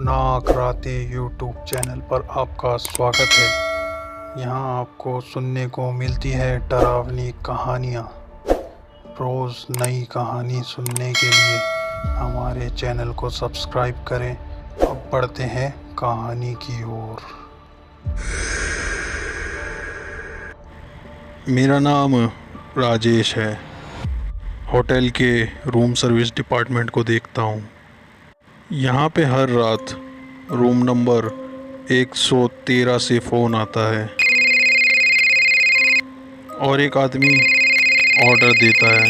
अपना कराते YouTube channel पर आपका स्वागत है। यहाँ आपको सुनने को मिलती है डरावनी कहानियाँ। रोज़ नई कहानी सुनने के लिए हमारे चैनल को सब्सक्राइब करें। अब बढ़ते हैं कहानी की ओर। मेरा नाम राजेश है। होटल के रूम सर्विस डिपार्टमेंट को देखता हूँ। यहाँ पे हर रात रूम नंबर 113 से फ़ोन आता है और एक आदमी ऑर्डर देता है।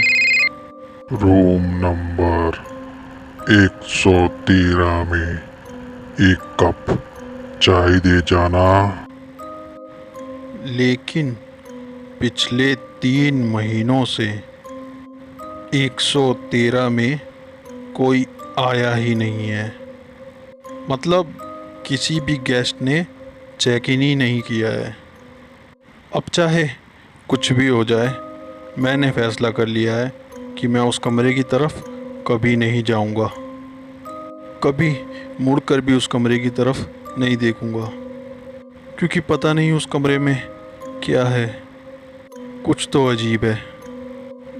रूम नंबर 113 में एक कप चाय दे जाना। लेकिन पिछले 3 महीनों से 113 में कोई आया ही नहीं है। मतलब किसी भी गेस्ट ने चेक इन ही नहीं किया है। अब चाहे कुछ भी हो जाए, मैंने फ़ैसला कर लिया है कि मैं उस कमरे की तरफ कभी नहीं जाऊंगा। कभी मुड़कर भी उस कमरे की तरफ नहीं देखूंगा, क्योंकि पता नहीं उस कमरे में क्या है। कुछ तो अजीब है।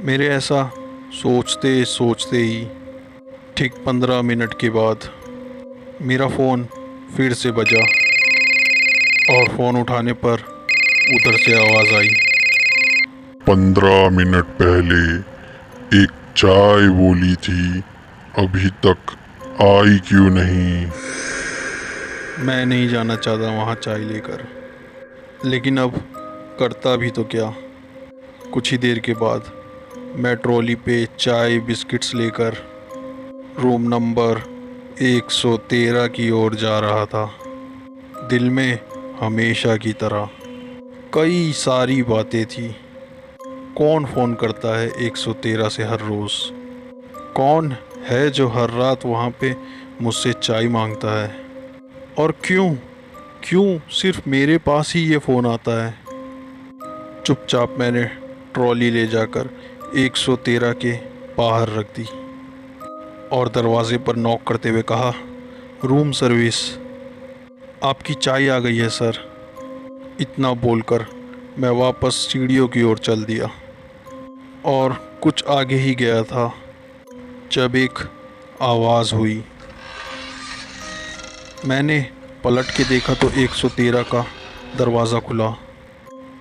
मेरे ऐसा सोचते सोचते ही ठीक 15 मिनट के बाद मेरा फ़ोन फिर से बजा और फ़ोन उठाने पर उधर से आवाज़ आई। 15 मिनट पहले एक चाय बोली थी, अभी तक आई क्यों नहीं? मैं नहीं जाना चाहता वहाँ चाय लेकर, लेकिन अब करता भी तो क्या। कुछ ही देर के बाद मैं ट्रॉली पे चाय बिस्किट्स लेकर रूम नंबर 113 की ओर जा रहा था। दिल में हमेशा की तरह कई सारी बातें थी। कौन फ़ोन करता है 113 से हर रोज़? कौन है जो हर रात वहाँ पे मुझसे चाय मांगता है? और क्यों क्यों सिर्फ मेरे पास ही ये फ़ोन आता है? चुपचाप मैंने ट्रॉली ले जाकर 113 के बाहर रख दी और दरवाज़े पर नॉक करते हुए कहा, रूम सर्विस, आपकी चाय आ गई है सर। इतना बोलकर मैं वापस सीढ़ियों की ओर चल दिया और कुछ आगे ही गया था जब एक आवाज़ हुई। मैंने पलट के देखा तो 113 का दरवाज़ा खुला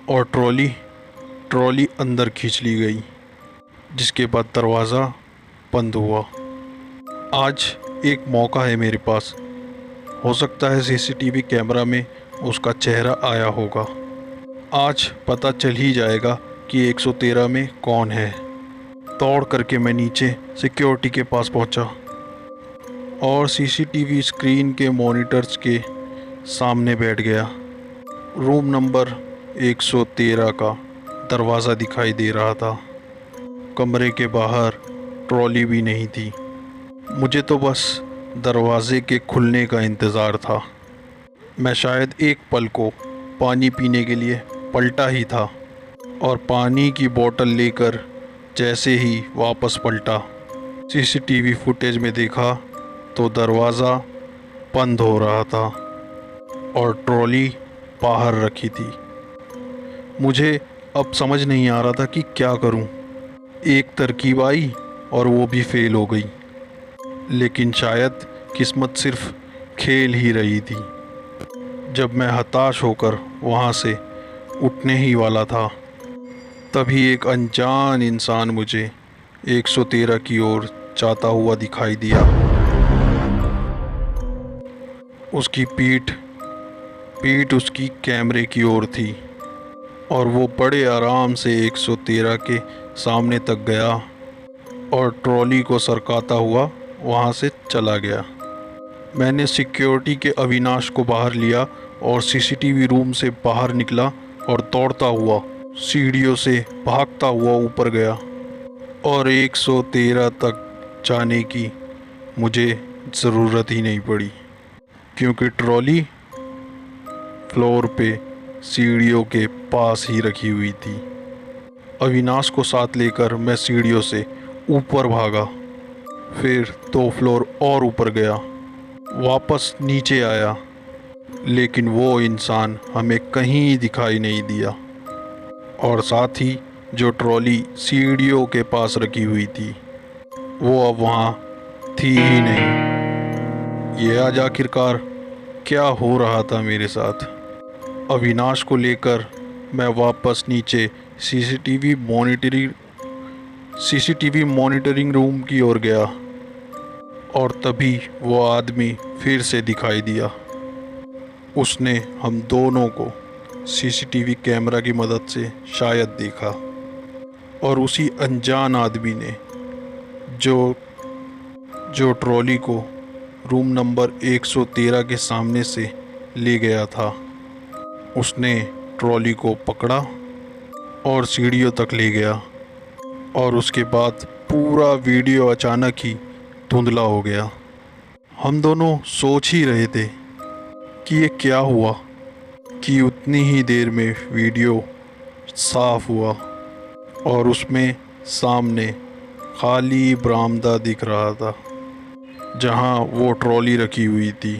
और ट्रॉली अंदर खींच ली गई, जिसके बाद दरवाज़ा बंद हुआ। आज एक मौका है मेरे पास। हो सकता है सीसीटीवी कैमरा में उसका चेहरा आया होगा। आज पता चल ही जाएगा कि 113 में कौन है। दौड़ करके मैं नीचे सिक्योरिटी के पास पहुंचा और सीसीटीवी स्क्रीन के मॉनिटर्स के सामने बैठ गया। रूम नंबर 113 का दरवाज़ा दिखाई दे रहा था। कमरे के बाहर ट्रॉली भी नहीं थी। मुझे तो बस दरवाज़े के खुलने का इंतज़ार था। मैं शायद एक पल को पानी पीने के लिए पलटा ही था और पानी की बोतल लेकर जैसे ही वापस पलटा, सीसीटीवी फुटेज में देखा तो दरवाज़ा बंद हो रहा था और ट्रॉली बाहर रखी थी। मुझे अब समझ नहीं आ रहा था कि क्या करूं। एक तरकीब आई और वो भी फेल हो गई, लेकिन शायद किस्मत सिर्फ खेल ही रही थी। जब मैं हताश होकर वहाँ से उठने ही वाला था, तभी एक अनजान इंसान मुझे 113 की ओर जाता हुआ दिखाई दिया। उसकी पीठ उसकी कैमरे की ओर थी और वो बड़े आराम से 113 के सामने तक गया और ट्रॉली को सरकाता हुआ वहाँ से चला गया। मैंने सिक्योरिटी के अविनाश को बाहर लिया और सीसीटीवी रूम से बाहर निकला और दौड़ता हुआ सीढ़ियों से भागता हुआ ऊपर गया और 113 तक जाने की मुझे ज़रूरत ही नहीं पड़ी, क्योंकि ट्रॉली फ्लोर पे सीढ़ियों के पास ही रखी हुई थी। अविनाश को साथ लेकर मैं सीढ़ियों से ऊपर भागा, फिर 2 फ्लोर और ऊपर गया वापस नीचे आया, लेकिन वो इंसान हमें कहीं दिखाई नहीं दिया। और साथ ही जो ट्रॉली सीढ़ियों के पास रखी हुई थी वो अब वहाँ थी ही नहीं। ये आज आखिरकार क्या हो रहा था मेरे साथ। अविनाश को लेकर मैं वापस नीचे सीसीटीवी मॉनिटरिंग रूम की ओर गया, और तभी वो आदमी फिर से दिखाई दिया। उसने हम दोनों को सीसीटीवी कैमरा की मदद से शायद देखा, और उसी अनजान आदमी ने जो ट्रॉली को रूम नंबर 113 के सामने से ले गया था, उसने ट्रॉली को पकड़ा और सीढ़ियों तक ले गया। और उसके बाद पूरा वीडियो अचानक ही धुंधला हो गया। हम दोनों सोच ही रहे थे कि ये क्या हुआ कि उतनी ही देर में वीडियो साफ हुआ और उसमें सामने खाली बरामदा दिख रहा था जहां वो ट्रॉली रखी हुई थी।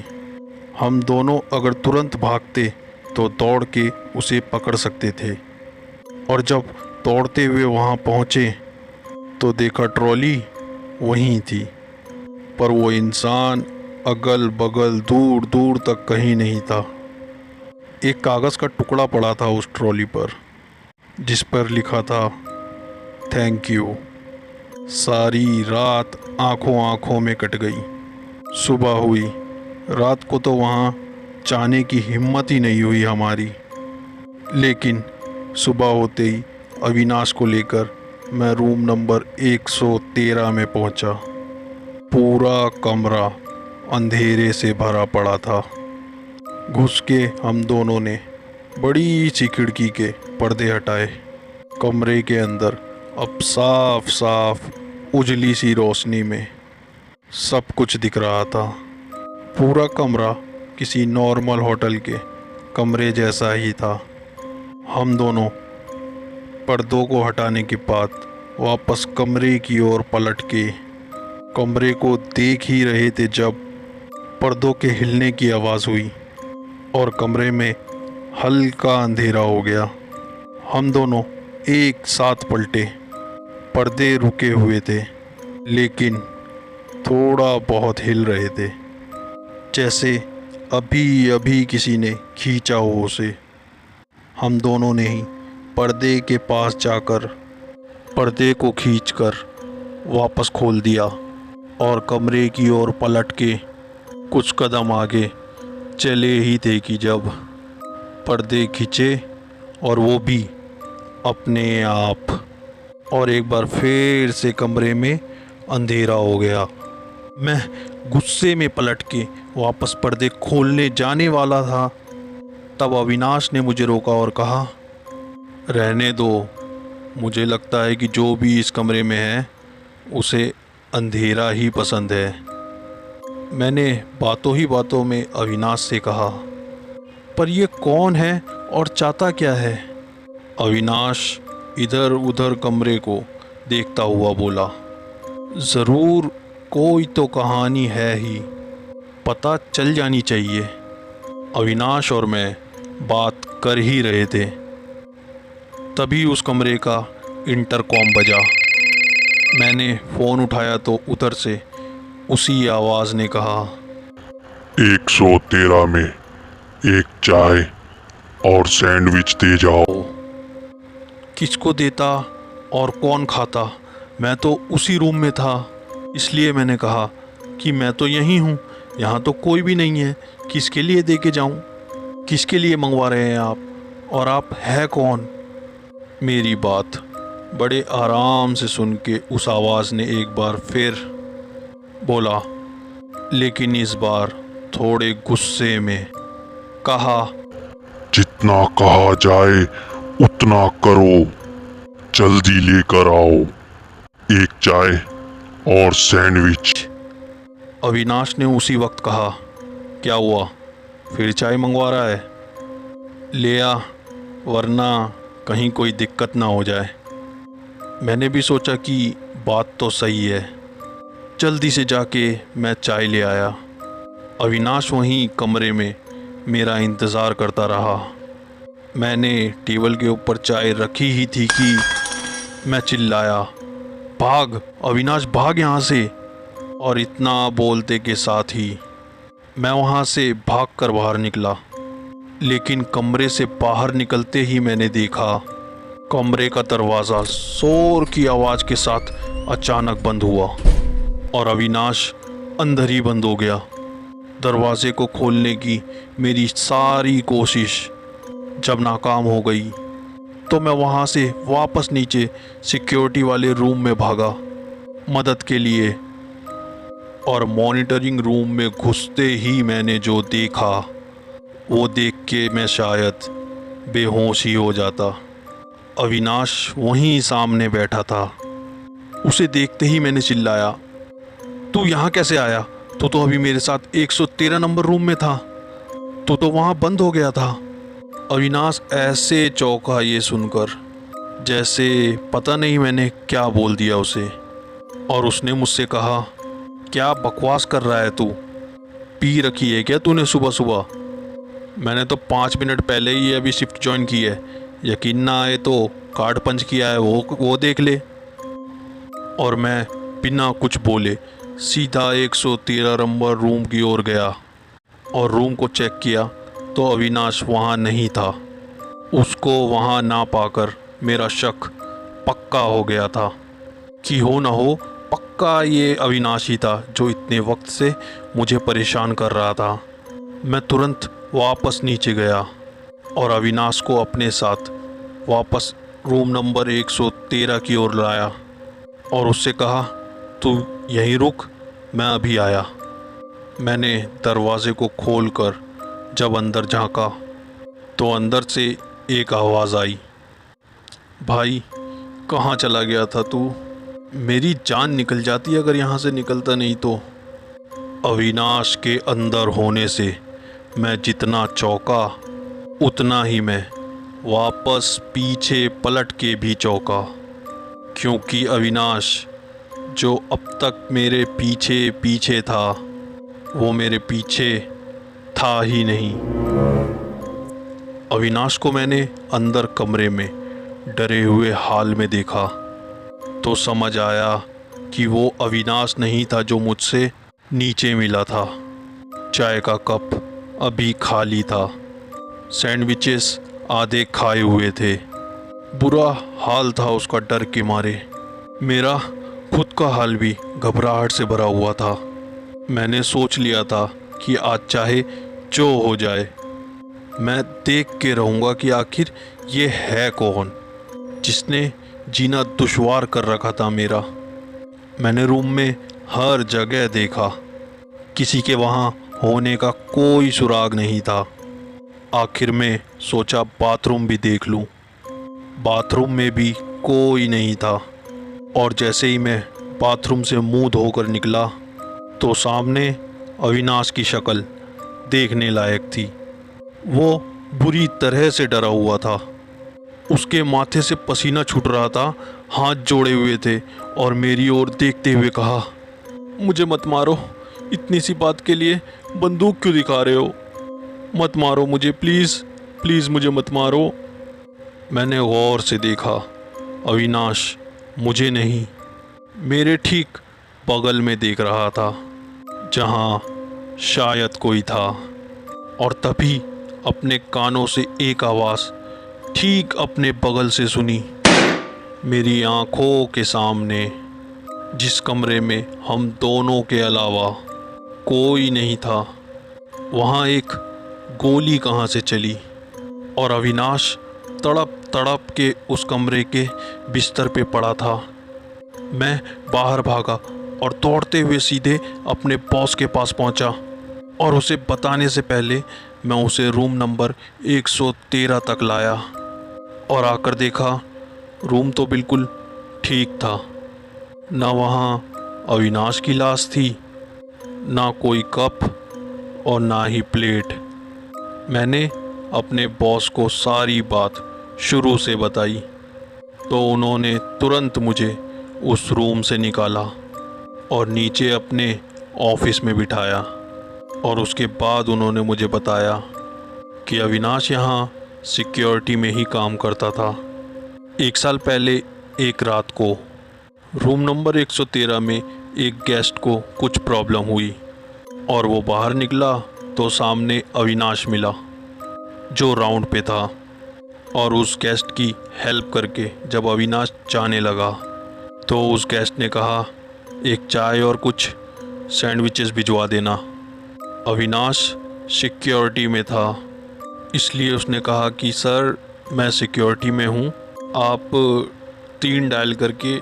हम दोनों अगर तुरंत भागते तो दौड़ के उसे पकड़ सकते थे, और जब दौड़ते हुए वहां पहुंचे तो देखा ट्रॉली वहीं थी, पर वो इंसान अगल बगल दूर दूर तक कहीं नहीं था। एक कागज़ का टुकड़ा पड़ा था उस ट्रॉली पर, जिस पर लिखा था थैंक यू। सारी रात आंखों में कट गई। सुबह हुई, रात को तो वहाँ जाने की हिम्मत ही नहीं हुई हमारी, लेकिन सुबह होते ही अविनाश को लेकर मैं रूम नंबर 113 में पहुंचा। पूरा कमरा अंधेरे से भरा पड़ा था। घुस के हम दोनों ने बड़ी सी खिड़की के पर्दे हटाए। कमरे के अंदर अब साफ साफ उजली सी रोशनी में सब कुछ दिख रहा था। पूरा कमरा किसी नॉर्मल होटल के कमरे जैसा ही था। हम दोनों पर्दों को हटाने के बाद वापस कमरे की ओर पलट के कमरे को देख ही रहे थे जब पर्दों के हिलने की आवाज़ हुई और कमरे में हल्का अंधेरा हो गया। हम दोनों एक साथ पलटे। पर्दे रुके हुए थे, लेकिन थोड़ा बहुत हिल रहे थे, जैसे अभी अभी किसी ने खींचा हो उसे। हम दोनों ने ही पर्दे के पास जाकर पर्दे को खींचकर वापस खोल दिया और कमरे की ओर पलट के कुछ कदम आगे चले ही थे कि जब पर्दे खींचे, और वो भी अपने आप, और एक बार फिर से कमरे में अंधेरा हो गया। मैं गुस्से में पलट के वापस पर्दे खोलने जाने वाला था, तब अविनाश ने मुझे रोका और कहा, रहने दो, मुझे लगता है कि जो भी इस कमरे में है उसे अंधेरा ही पसंद है। मैंने बातों ही बातों में अविनाश से कहा, पर ये कौन है और चाहता क्या है? अविनाश इधर उधर कमरे को देखता हुआ बोला, ज़रूर कोई तो कहानी है ही, पता चल जानी चाहिए। अविनाश और मैं बात कर ही रहे थे, तभी उस कमरे का इंटरकॉम बजा। मैंने फ़ोन उठाया तो उधर से उसी आवाज़ ने कहा, 113 में एक चाय और सैंडविच दे जाओ। किसको देता और कौन खाता? मैं तो उसी रूम में था, इसलिए मैंने कहा कि मैं तो यहीं हूँ, यहाँ तो कोई भी नहीं है, किसके लिए दे के जाऊँ? किसके लिए मंगवा रहे हैं आप, और आप है कौन? मेरी बात बड़े आराम से सुन के उस आवाज़ ने एक बार फिर बोला, लेकिन इस बार थोड़े गुस्से में कहा, जितना कहा जाए उतना करो, जल्दी लेकर आओ, एक चाय और सैंडविच। अविनाश ने उसी वक्त कहा, क्या हुआ, फिर चाय मंगवा रहा है? ले आ, वरना कहीं कोई दिक्कत ना हो जाए। मैंने भी सोचा कि बात तो सही है। जल्दी से जाके मैं चाय ले आया अविनाश वहीं कमरे में मेरा इंतज़ार करता रहा। मैंने टेबल के ऊपर चाय रखी ही थी कि मैं चिल्लाया, भाग अविनाश, भाग यहाँ से। और इतना बोलते के साथ ही मैं वहाँ से भागकर बाहर निकला। लेकिन कमरे से बाहर निकलते ही मैंने देखा कमरे का दरवाज़ा शोर की आवाज़ के साथ अचानक बंद हुआ और अविनाश अंदर ही बंद हो गया। दरवाजे को खोलने की मेरी सारी कोशिश जब नाकाम हो गई तो मैं वहाँ से वापस नीचे सिक्योरिटी वाले रूम में भागा मदद के लिए। और मॉनिटरिंग रूम में घुसते ही मैंने जो देखा वो देख के मैं शायद बेहोश ही हो जाता। अविनाश वहीं सामने बैठा था। उसे देखते ही मैंने चिल्लाया, तू यहाँ कैसे आया? तू तो अभी मेरे साथ 113 नंबर रूम में था। तू तो वहाँ बंद हो गया था। अविनाश ऐसे चौंका ये सुनकर जैसे पता नहीं मैंने क्या बोल दिया उसे। और उसने मुझसे कहा, क्या बकवास कर रहा है तू? पी रखी है क्या तूने सुबह सुबह? मैंने तो 5 मिनट पहले ही अभी शिफ्ट ज्वाइन की है। यकीन ना आए तो कार्ड पंच किया है वो देख ले। और मैं बिना कुछ बोले सीधा 113 नंबर रूम की ओर गया और रूम को चेक किया तो अविनाश वहाँ नहीं था। उसको वहाँ ना पाकर मेरा शक पक्का हो गया था कि हो ना हो पक्का ये अविनाश ही था जो इतने वक्त से मुझे परेशान कर रहा था। मैं तुरंत वापस नीचे गया और अविनाश को अपने साथ वापस रूम नंबर 113 की ओर लाया और उससे कहा, तू यहीं रुक, मैं अभी आया। मैंने दरवाजे को खोलकर जब अंदर झांका तो अंदर से एक आवाज़ आई, भाई कहाँ चला गया था तू? मेरी जान निकल जाती अगर यहाँ से निकलता नहीं तो। अविनाश के अंदर होने से मैं जितना चौंका उतना ही मैं वापस पीछे पलट के भी चौंका, क्योंकि अविनाश जो अब तक मेरे पीछे पीछे था वो मेरे पीछे था ही नहीं। अविनाश को मैंने अंदर कमरे में डरे हुए हाल में देखा तो समझ आया कि वो अविनाश नहीं था जो मुझसे नीचे मिला था। चाय का कप अभी खाली था, सैंडविचेस आधे खाए हुए थे। बुरा हाल था उसका डर के मारे। मेरा खुद का हाल भी घबराहट से भरा हुआ था। मैंने सोच लिया था कि आज चाहे जो हो जाए मैं देख के रहूँगा कि आखिर ये है कौन जिसने जीना दुश्वार कर रखा था मेरा। मैंने रूम में हर जगह देखा, किसी के वहाँ होने का कोई सुराग नहीं था। आखिर में सोचा बाथरूम भी देख लूँ। बाथरूम में भी कोई नहीं था और जैसे ही मैं बाथरूम से मुंह धोकर निकला तो सामने अविनाश की शक्ल देखने लायक थी। वो बुरी तरह से डरा हुआ था। उसके माथे से पसीना छूट रहा था, हाथ जोड़े हुए थे और मेरी ओर देखते हुए कहा, मुझे मत मारो, इतनी सी बात के लिए बंदूक क्यों दिखा रहे हो? मत मारो मुझे, प्लीज़ प्लीज़ मुझे मत मारो। मैंने गौर से देखा, अविनाश मुझे नहीं मेरे ठीक बगल में देख रहा था जहाँ शायद कोई था। और तभी अपने कानों से एक आवाज़ ठीक अपने बगल से सुनी। मेरी आँखों के सामने जिस कमरे में हम दोनों के अलावा कोई नहीं था वहाँ एक गोली कहाँ से चली और अविनाश तड़प तड़प के उस कमरे के बिस्तर पे पड़ा था। मैं बाहर भागा और दौड़ते हुए सीधे अपने बॉस के पास पहुंचा और उसे बताने से पहले मैं उसे रूम नंबर 113 तक लाया और आकर देखा रूम तो बिल्कुल ठीक था। ना वहाँ अविनाश की लाश थी, ना कोई कप और ना ही प्लेट। मैंने अपने बॉस को सारी बात शुरू से बताई तो उन्होंने तुरंत मुझे उस रूम से निकाला और नीचे अपने ऑफिस में बिठाया। और उसके बाद उन्होंने मुझे बताया कि अविनाश यहाँ सिक्योरिटी में ही काम करता था। 1 साल पहले एक रात को रूम नंबर 113 में एक गेस्ट को कुछ प्रॉब्लम हुई और वो बाहर निकला तो सामने अविनाश मिला जो राउंड पे था। और उस गेस्ट की हेल्प करके जब अविनाश जाने लगा तो उस गेस्ट ने कहा, एक चाय और कुछ सैंडविचेस भिजवा देना। अविनाश सिक्योरिटी में था, इसलिए उसने कहा कि सर मैं सिक्योरिटी में हूँ, आप 3 डायल करके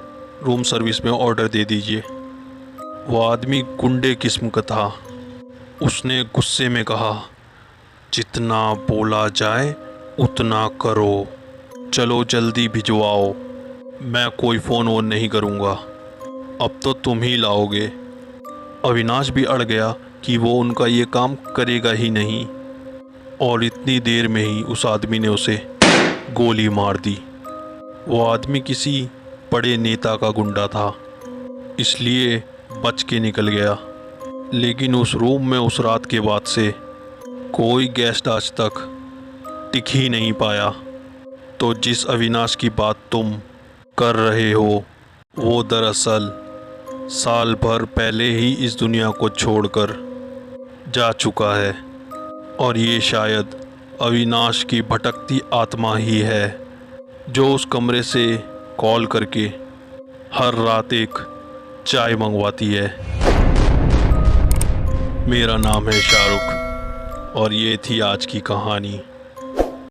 रूम सर्विस में ऑर्डर दे दीजिए। वो आदमी गुंडे किस्म का था। उसने गुस्से में कहा, जितना बोला जाए उतना करो, चलो जल्दी भिजवाओ, मैं कोई फ़ोन वोन नहीं करूँगा, अब तो तुम ही लाओगे। अविनाश भी अड़ गया कि वो उनका ये काम करेगा ही नहीं और इतनी देर में ही उस आदमी ने उसे गोली मार दी। वो आदमी किसी बड़े नेता का गुंडा था, इसलिए बच के निकल गया। लेकिन उस रूम में उस रात के बाद से कोई गेस्ट आज तक टिक ही नहीं पाया। तो जिस अविनाश की बात तुम कर रहे हो वो दरअसल साल भर पहले ही इस दुनिया को छोड़कर जा चुका है और ये शायद अविनाश की भटकती आत्मा ही है जो उस कमरे से कॉल करके हर रात एक चाय मंगवाती है। मेरा नाम है शाहरुख और ये थी आज की कहानी।